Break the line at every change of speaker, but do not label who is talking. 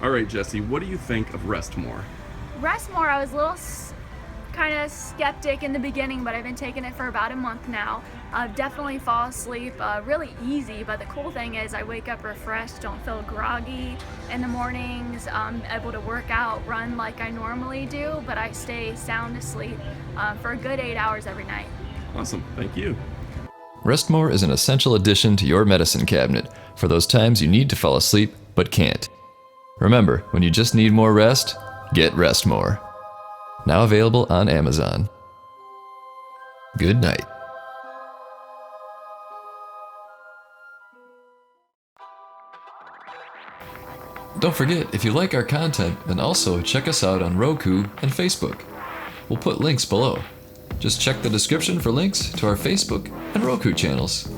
All right, Jesse, what do you think of Rest More?
Rest more, I was a little kind of skeptic in the beginning, but I've been taking it for about a month now. Definitely fall asleep really easy, but the cool thing is I wake up refreshed, don't feel groggy in the mornings. I'm able to work out, run like I normally do, but I stay sound asleep for a good 8 hours every night.
Awesome, thank you.
Restmore is an essential addition to your medicine cabinet for those times you need to fall asleep but can't. Remember, when you just need more rest, get Restmore. Now available on Amazon. Good night. Don't forget, if you like our content, then also check us out on Roku and Facebook. We'll put links below. Just check the description for links to our Facebook and Roku channels.